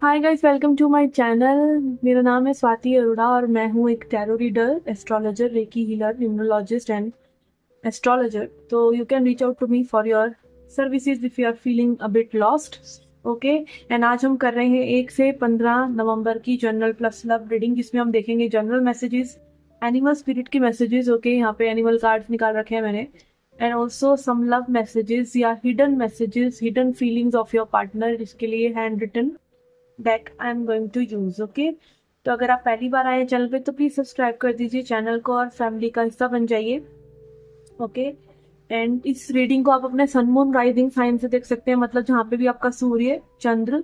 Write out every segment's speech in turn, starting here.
Hi guys, welcome to my channel. मेरा नाम है स्वाति अरोड़ा और मैं हूँ एक tarot reader, astrologer, reiki healer, numerologist and astrologer. तो you can reach out to me for your services if you are feeling a bit lost. Okay, and आज हम कर रहे हैं 1 से 15 नवंबर की जनरल प्लस लव रीडिंग, जिसमें हम देखेंगे जनरल मैसेजेस, एनिमल स्पिरिट की मैसेजेस। ओके, यहाँ पे एनिमल कार्ड्स निकाल रखे हैं मैंने, and also some love messages या hidden messages, hidden feelings of your partner, जिसके लिए hand written deck I am going to use. Okay, तो अगर आप पहली बार आए चैनल पे तो प्लीज सब्सक्राइब कर दीजिए चैनल को और फैमिली का हिस्सा बन जाइए। ओके, एंड इस रीडिंग को आप अपने सन मून राइजिंग साइन से देख सकते हैं, मतलब जहाँ पे भी आपका सूर्य चंद्र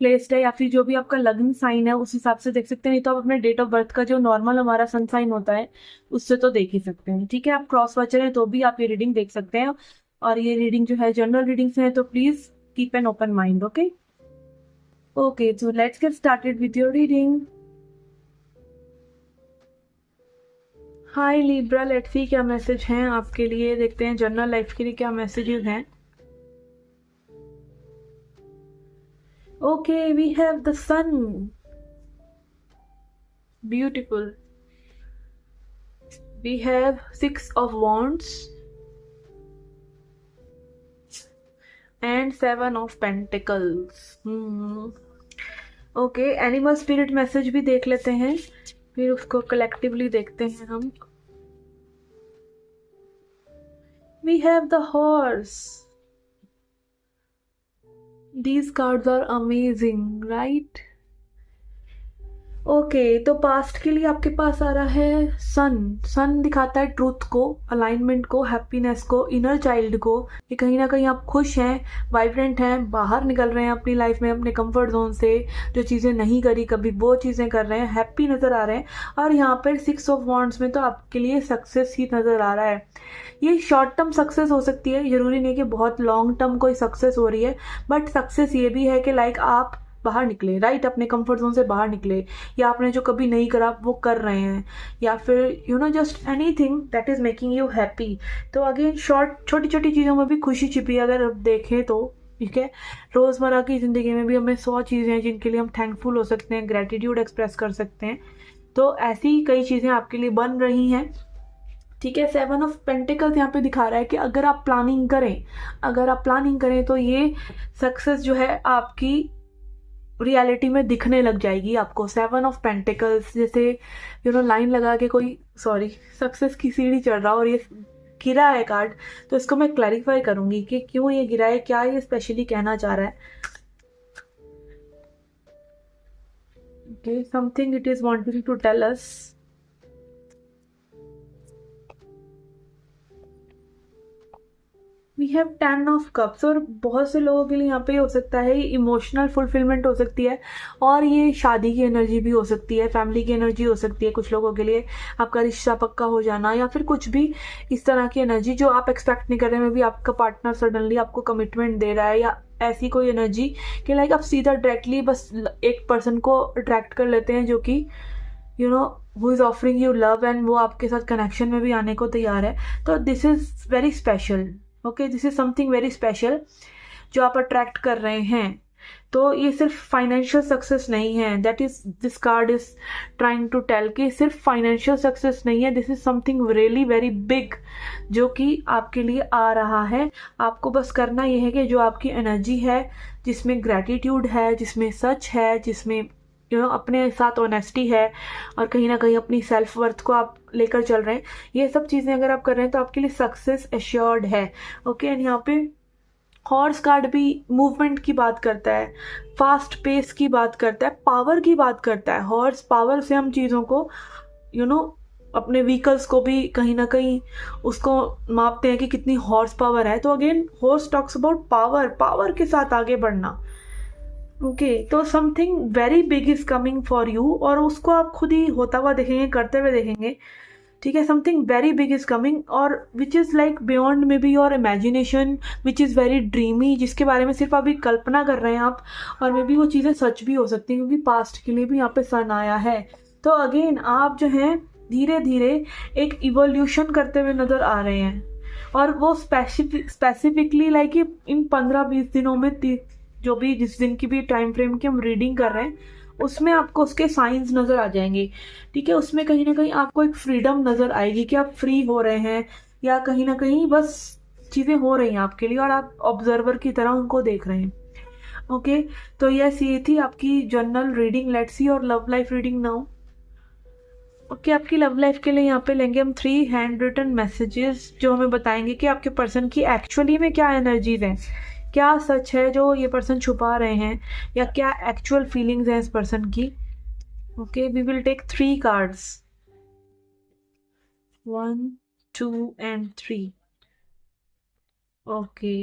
प्लेस्ड है या फिर जो भी आपका लग्न साइन है उस हिसाब से देख सकते हैं। नहीं तो आप अपने डेट ऑफ बर्थ का जो नॉर्मल हमारा सन साइन होता है उससे तो देख ही सकते हैं। ठीक है, आप क्रॉस वॉचर हैं तो भी आप ये रीडिंग देख सकते हैं, और ये रीडिंग जो है जनरल रीडिंग्स है, तो please keep an open mind. Okay, Okay, so let's get started with your reading. Hi Libra, let's see क्या मैसेज हैं आपके लिए। देखते हैं जनरल लाइफ के लिए क्या मैसेजेस हैं। Okay, we have the sun, beautiful. We have 6 of wands and 7 of pentacles. Okay, animal spirit message भी देख लेते हैं, फिर उसको कलेक्टिवली देखते हैं हम। We have the horse. These cards are amazing, right? Okay, तो पास्ट के लिए आपके पास आ रहा है सन। सन दिखाता है ट्रूथ को, अलाइनमेंट को, हैप्पीनेस को, इनर चाइल्ड को, कि कहीं ना कहीं आप खुश हैं, वाइब्रेंट हैं, बाहर निकल रहे हैं अपनी लाइफ में अपने कंफर्ट जोन से, जो चीज़ें नहीं करी कभी वो चीज़ें कर रहे हैं, हैप्पी नज़र आ रहे हैं। और यहाँ पर 6 of wands में तो आपके लिए सक्सेस ही नज़र आ रहा है। ये शॉर्ट टर्म सक्सेस हो सकती है, जरूरी नहीं कि बहुत लॉन्ग टर्म कोई सक्सेस हो रही है, बट सक्सेस ये भी है कि लाइक आप बाहर निकले, राइट, अपने कंफर्ट जोन से बाहर निकले, या आपने जो कभी नहीं करा वो कर रहे हैं, या फिर you know just anything that is making you happy. तो अगेन छोटी छोटी चीज़ों में भी खुशी छिपी है अगर आप देखें तो। ठीक है, रोज़मर्रा की ज़िंदगी में भी हमें 100 चीज़ें हैं जिनके लिए हम थैंकफुल हो सकते हैं, ग्रेटिट्यूड एक्सप्रेस कर सकते हैं। तो ऐसी कई चीज़ें आपके लिए बन रही हैं। ठीक है, 7 of Pentacles यहाँ पे दिखा रहा है कि अगर आप प्लानिंग करें तो ये सक्सेस जो है आपकी रियलिटी में दिखने लग जाएगी आपको। 7 of Pentacles, जैसे लाइन लगा के कोई सक्सेस की सीढ़ी चढ़ रहा और ये गिरा है कार्ड, तो इसको मैं क्लैरिफाई करूंगी कि क्यों ये गिरा है, क्या ये स्पेशली कहना चाह रहा है। Okay, something it is wanting to tell us. We have 10 of Cups, और बहुत से लोगों के लिए यहाँ पे हो सकता है इमोशनल फुलफिलमेंट हो सकती है, और ये शादी की एनर्जी भी हो सकती है, फैमिली की एनर्जी हो सकती है, कुछ लोगों के लिए आपका रिश्ता पक्का हो जाना, या फिर कुछ भी इस तरह की एनर्जी जो आप एक्सपेक्ट नहीं कर रहे हैं। भी आपका पार्टनर सडनली आपको कमिटमेंट दे रहा है, या ऐसी कोई एनर्जी कि लाइक आप सीधा डायरेक्टली बस एक पर्सन को अट्रैक्ट कर लेते हैं जो कि who is offering you love, and वो आपके साथ कनेक्शन में भी आने को तैयार है। तो this is very special. Okay, this is something very special जो आप अट्रैक्ट कर रहे हैं। तो ये सिर्फ फाइनेंशियल सक्सेस नहीं है, that is this card is trying to tell कि सिर्फ फाइनेंशियल सक्सेस नहीं है, this is something really very big जो कि आपके लिए आ रहा है। आपको बस करना ये है कि जो आपकी एनर्जी है, जिसमें ग्रैटिट्यूड है, जिसमें सच है, जिसमें अपने साथ ऑनेस्टी है, और कहीं ना कहीं अपनी सेल्फ वर्थ को आप लेकर चल रहे हैं, ये सब चीज़ें अगर आप कर रहे हैं तो आपके लिए सक्सेस एश्योर्ड है। ओके, एंड यहाँ पे हॉर्स कार्ड भी मूवमेंट की बात करता है, फास्ट पेस की बात करता है, पावर की बात करता है। हॉर्स पावर से हम चीज़ों को अपने व्हीकल्स को भी कहीं ना कहीं उसको मापते हैं कि कितनी हॉर्स पावर है। तो again horse talks about power के साथ आगे बढ़ना। ओके, तो something very big is coming for you, और उसको आप खुद ही होता हुआ देखेंगे, करते हुए देखेंगे। ठीक है, something very big is coming, और which is like beyond maybe your imagination, which is very dreamy, जिसके बारे में सिर्फ अभी कल्पना कर रहे हैं आप, और मे बी वो चीज़ें सच भी हो सकती हैं, क्योंकि पास्ट के लिए भी यहाँ पे सन आया है। तो अगेन आप जो हैं धीरे धीरे एक इवोल्यूशन करते हुए नज़र आ रहे हैं, और वो स्पेसिफिकली लाइक इन 15-20 दिनों में जो भी जिस दिन की भी टाइम फ्रेम की हम रीडिंग कर रहे हैं उसमें आपको उसके साइंस नज़र आ जाएंगे, ठीक है। उसमें कहीं ना कहीं आपको एक फ्रीडम नज़र आएगी कि आप फ्री हो रहे हैं या कहीं ना कहीं बस चीज़ें हो रही हैं आपके लिए और आप ऑब्जर्वर की तरह उनको देख रहे हैं। ओके, तो यस, ये थी आपकी जर्नल रीडिंग। लेट्स सी और love life reading now. Okay, आपकी लव लाइफ के लिए यहाँ पे लेंगे हम 3 हैंड रिटन मैसेजेस जो हमें बताएंगे कि आपके पर्सन की एक्चुअली में क्या एनर्जीज हैं, क्या सच है जो ये पर्सन छुपा रहे हैं या क्या एक्चुअल फीलिंग्स हैं इस पर्सन की। Okay, we will take 3 cards, 1 2 and 3। Okay,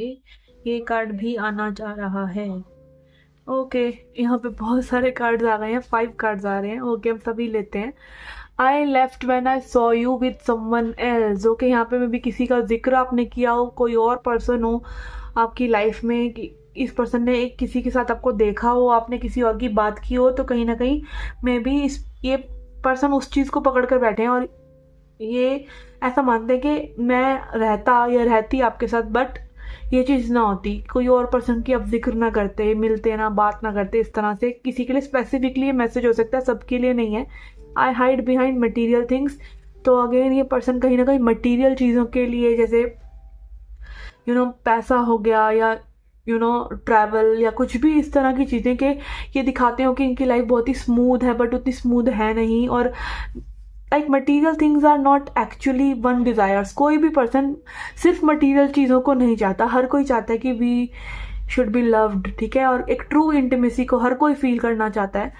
ये कार्ड भी आना जा रहा है। ओके, यहाँ पे बहुत सारे कार्ड्स आ गए हैं, 5 कार्ड्स आ रहे हैं। ओके, हम सभी लेते हैं। I left when I saw you with someone else. Okay, यहाँ पे में भी किसी का जिक्र आपने किया हो, कोई और पर्सन हो आपकी लाइफ में, कि इस पर्सन ने एक किसी के साथ आपको देखा हो, आपने किसी और की बात की हो, तो कहीं ना कहीं में भी ये पर्सन उस चीज़ को पकड़ कर बैठे हैं और ये ऐसा मानते हैं कि मैं रहता या रहती आपके साथ, बट ये चीज़ ना होती, कोई और पर्सन की आप जिक्र ना करते, मिलते ना, बात ना करते। इस तरह से किसी के लिए स्पेसिफिकली ये मैसेज हो सकता है, सबके लिए नहीं है। आई हाइड बिहाइंड मटीरियल थिंग्स। तो अगेन ये पर्सन कहीं ना कहीं मटीरियल चीज़ों के लिए, जैसे पैसा हो गया या ट्रैवल या कुछ भी इस तरह की चीज़ें, के ये दिखाते हो कि इनकी लाइफ बहुत ही स्मूथ है बट उतनी स्मूथ है नहीं। और like material things are not actually one desires. कोई भी पर्सन सिर्फ मटीरियल चीज़ों को नहीं चाहता, हर कोई चाहता है कि वी शुड बी लव्ड, ठीक है। और एक ट्रू इंटीमेसी को हर कोई फील करना चाहता है,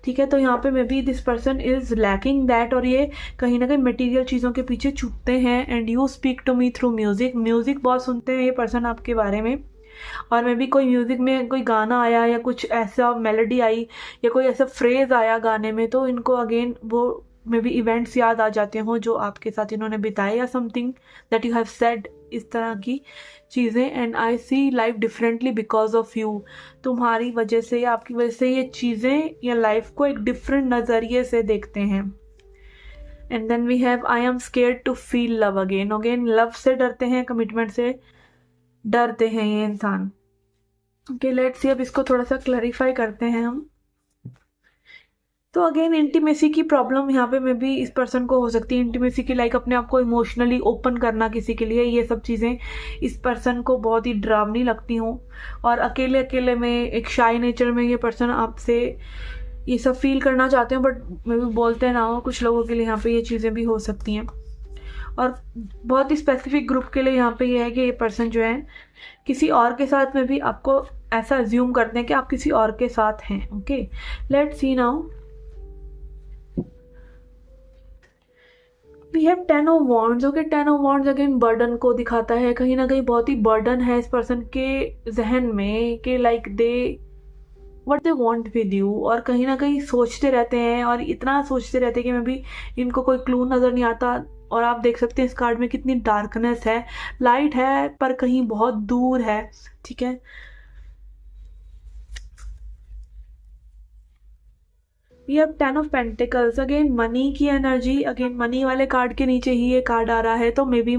ठीक है। तो यहाँ पे may be this person is lacking that, और ये कहीं ना कहीं मटीरियल चीज़ों के पीछे छुपते हैं। And you speak to me through music. Music बहुत सुनते हैं ये पर्सन आपके बारे में, और मे बी कोई म्यूज़िक में कोई गाना आया या कुछ ऐसा मेलोडी आई या कोई ऐसा फ्रेज आया गाने में, तो इनको अगेन वो मे बी इवेंट्स याद आ जाते हों जो आपके साथ इन्होंने बिताए या something that you have said, इस तरह की चीज़ें। And I see life differently because of you. तुम्हारी वजह से या आपकी वजह से ये चीज़ें या लाइफ को एक डिफरेंट नज़रिए से देखते हैं। And then we have I am scared to feel love again. Again love से डरते हैं, कमिटमेंट से डरते हैं ये इंसान। ओके, लेट्स सी, अब इसको थोड़ा सा क्लैरिफाई करते हैं हम। तो अगेन इंटीमेसी की प्रॉब्लम यहाँ पे मे बी इस पर्सन को हो सकती है। इंटीमेसी की लाइक अपने आप को इमोशनली ओपन करना किसी के लिए, ये सब चीज़ें इस पर्सन को बहुत ही डरावनी लगती हों, और अकेले अकेले में एक शाई नेचर में ये पर्सन आपसे ये सब फील करना चाहते हैं, बट मे बी बोलते ना हो। कुछ लोगों के लिए यहाँ पे ये चीज़ें भी हो सकती हैं, और बहुत ही स्पेसिफिक ग्रुप के लिए यहाँ पे ये है कि ये पर्सन जो है किसी और के साथ में भी आपको ऐसा अज्यूम करते हैं कि आप किसी और के साथ हैं। Okay, let's see now. We have 10 of wands. Okay, 10 of wands again burden को दिखाता है। कहीं ना कहीं बहुत ही बर्डन है इस पर्सन के जहन में कि like they what they want with you, और कहीं ना कहीं सोचते रहते हैं और इतना सोचते रहते हैं कि मैं भी इनको कोई क्लू नज़र नहीं आता। और आप देख सकते हैं इस कार्ड में कितनी डार्कनेस है, लाइट है पर कहीं बहुत दूर है, ठीक है। We have 10 of pentacles. Again money की एनर्जी, अगेन मनी वाले कार्ड के नीचे ही ये कार्ड आ रहा है, तो मे बी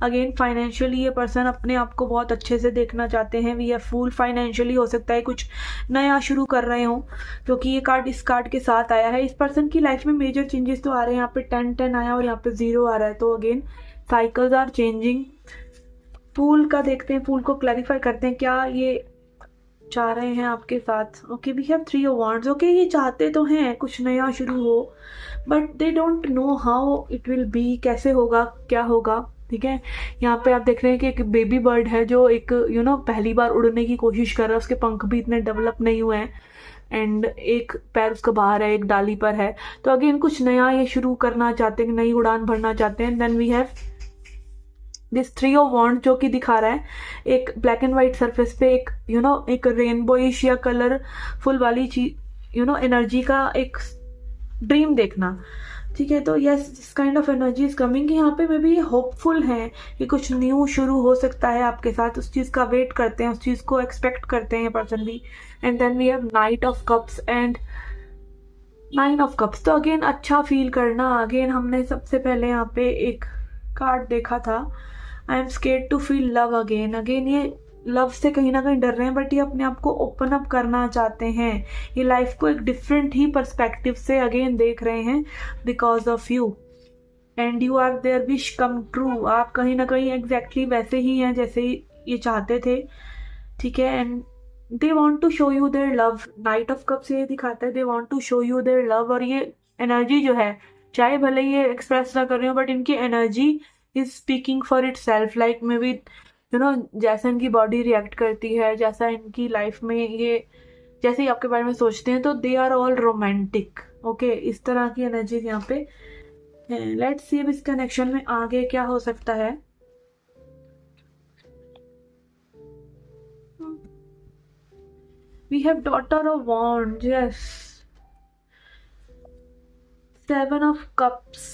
अगेन फाइनेंशियली ये पर्सन अपने आप को बहुत अच्छे से देखना चाहते हैं। We have fool. फाइनेंशियली हो सकता है कुछ नया शुरू कर रहे हो, क्योंकि ये कार्ड इस कार्ड के साथ आया है। इस पर्सन की लाइफ में मेजर चेंजेस तो आ रहे हैं। यहाँ पे 10 आया और यहाँ पे 0 आ रहा है, तो अगेन साइकिल्स आर चेंजिंग। फूल का देखते हैं, फूल को क्लैरिफाई करते हैं क्या ये चाह रहे हैं आपके साथ। Okay, we have 3 of wands. Okay, ये चाहते तो हैं कुछ नया शुरू हो, but they don't know how it will be, कैसे होगा, क्या होगा, ठीक है। यहाँ पे आप देख रहे हैं कि एक बेबी बर्ड है जो एक पहली बार उड़ने की कोशिश कर रहा है। उसके पंख भी इतने डेवलप नहीं हुए हैं, एंड एक पैर उसका बाहर है, एक डाली पर है। तो अगेन कुछ नया ये शुरू करना चाहते हैं, नई उड़ान भरना चाहते हैं। Then we have this 3 of wands जो कि दिखा रहा है एक ब्लैक एंड वाइट सरफेस पे एक एक रेनबोइश या कलरफुल वाली चीज एनर्जी का एक ड्रीम देखना, ठीक है। तो yes, this kind of energy is coming कि यहाँ पे मे बी होपफुल हैं कि कुछ न्यू शुरू हो सकता है आपके साथ। उस चीज़ का वेट करते हैं, उस चीज़ को एक्सपेक्ट करते हैं ये पर्सन भी। And then we have knight of cups and 9 of cups. तो अगेन अच्छा फील करना। अगेन हमने सबसे पहले यहाँ पे एक कार्ड देखा था, I am scared to feel love again. Again ये लव से कहीं ना कहीं डर रहे हैं, बट ये अपने आप को ओपन अप करना चाहते हैं। ये लाइफ को एक डिफरेंट ही पर्सपेक्टिव से अगेन देख रहे हैं because of you, and you are their wish come true. आप कहीं ना कहीं एग्जैक्टली वैसे ही हैं जैसे ये चाहते थे, ठीक है। And they want to show you their love. Knight of cups ये दिखाता है, they want to show you their love. और ये एनर्जी जो है, चाहे भले ये एक्सप्रेस ना कर रही हो, बट इनकी energy is speaking for it self. Like may be you know, जैसा इनकी बॉडी रिएक्ट करती है, जैसा इनकी लाइफ में ये जैसे ही आपके बारे में सोचते हैं, तो they are all romantic. Okay, इस तरह की एनर्जीज यहाँ पे है। लेट्स सी अब इस कनेक्शन में आगे क्या हो सकता है। We have daughter of wands, yes, 7 of cups.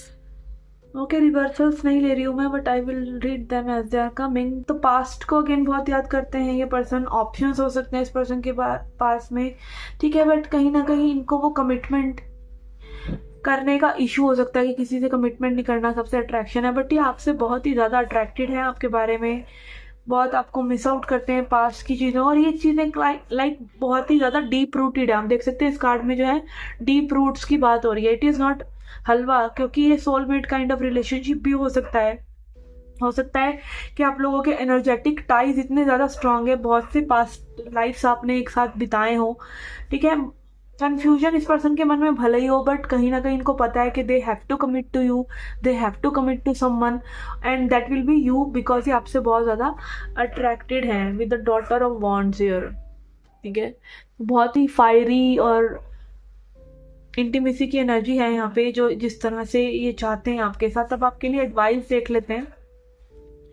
Okay, reversals नहीं ले रही हूँ मैं, but I will read them as they are coming. तो पास्ट को अगेन बहुत याद करते हैं ये पर्सन। ऑप्शंस हो सकते हैं इस पर्सन के पास में, ठीक है, बट कहीं ना कहीं इनको वो कमिटमेंट करने का इशू हो सकता है कि किसी से कमिटमेंट नहीं करना सबसे अट्रैक्शन है। बट ये आपसे बहुत ही ज़्यादा अट्रैक्टेड है, आपके बारे में बहुत आपको मिस आउट करते हैं पास्ट की चीज़ों। और ये चीज़ें लाइक बहुत ही ज़्यादा डीप रूटेड है। हम देख सकते हैं इस कार्ड में जो है डीप रूट्स की बात हो रही है। इट इज़ नॉट हलवा, क्योंकि ये सोलमेट काइंड ऑफ रिलेशनशिप भी हो सकता है। हो सकता है कि आप लोगों के एनर्जेटिक टाइज इतने ज़्यादा स्ट्रांग है, बहुत से पास्ट लाइफ्स आपने एक साथ बिताए हो, ठीक है। कंफ्यूजन इस पर्सन के मन में भले ही हो, बट कहीं ना कहीं इनको पता है कि they have to commit to you, they have to commit to someone, and that will be you, because ये आपसे बहुत ज़्यादा अट्रैक्टेड हैं with the daughter of wands here, ठीक है। बहुत ही फायरी और इंटीमेसी की एनर्जी है यहाँ पे, जो जिस तरह से ये चाहते हैं आपके साथ। अब आपके लिए एडवाइस देख लेते हैं,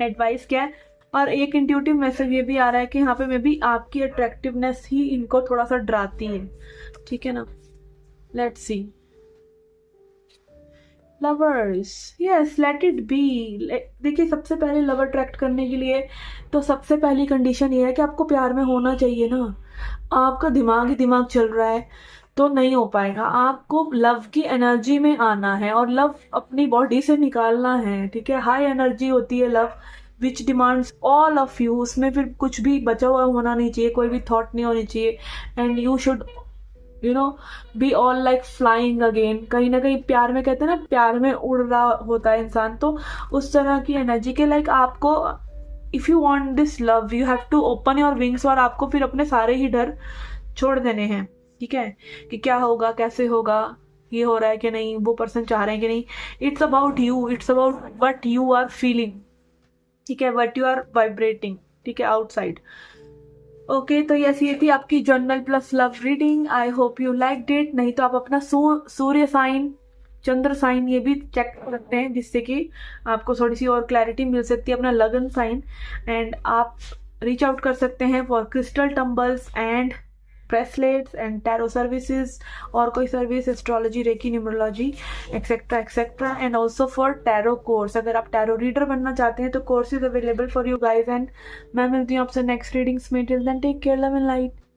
एडवाइस क्या है। और एक इंट्यूटिव मैसेज ये भी आ रहा है कि यहाँ पे मे बी आपकी अट्रैक्टिवनेस ही इनको थोड़ा सा डराती है, ठीक है ना। Let's see, lovers, yes, let it be. देखिए, सबसे पहले लव अट्रैक्ट करने के लिए तो सबसे पहली कंडीशन ये है कि आपको प्यार में होना चाहिए ना। आपका दिमाग ही दिमाग चल रहा है तो नहीं हो पाएगा। आपको लव की एनर्जी में आना है और लव अपनी बॉडी से निकालना है, ठीक है। हाई एनर्जी होती है love, which demands all of you. उसमें फिर कुछ भी बचा हुआ होना नहीं चाहिए, कोई भी थॉट नहीं होनी चाहिए, and you should you know be all like flying again. कहीं ना कहीं प्यार में कहते हैं ना, प्यार में उड़ रहा होता है इंसान, तो उस तरह की एनर्जी के लाइक आपको, if you want this love, you have to open your wings. और आपको फिर अपने सारे ही डर छोड़ देने हैं, ठीक है, कि क्या होगा, कैसे होगा, ये हो रहा है कि नहीं, वो पर्सन चाह रहे हैं कि नहीं। It's about you, it's about what you are feeling, ठीक है, वट यू आर वाइब्रेटिंग, ठीक है, आउटसाइड। ओके, तो ये थी आपकी journal plus love reading. I hope you liked it. नहीं तो आप अपना सूर्य साइन, चंद्र साइन ये भी चेक कर सकते हैं, जिससे कि आपको थोड़ी सी और क्लैरिटी मिल सकती है, अपना लगन साइन। एंड आप रीच आउट कर सकते हैं for crystal tumbles and bracelets and tarot services, और कोई service, astrology, reiki, numerology, etcetera etcetera, and also for tarot course. अगर आप टैरो रीडर बनना चाहते हैं तो course is available for you guys. And मैं मिलती हूँ आपसे नेक्स्ट रीडिंग्स में। Till then take care, love and light.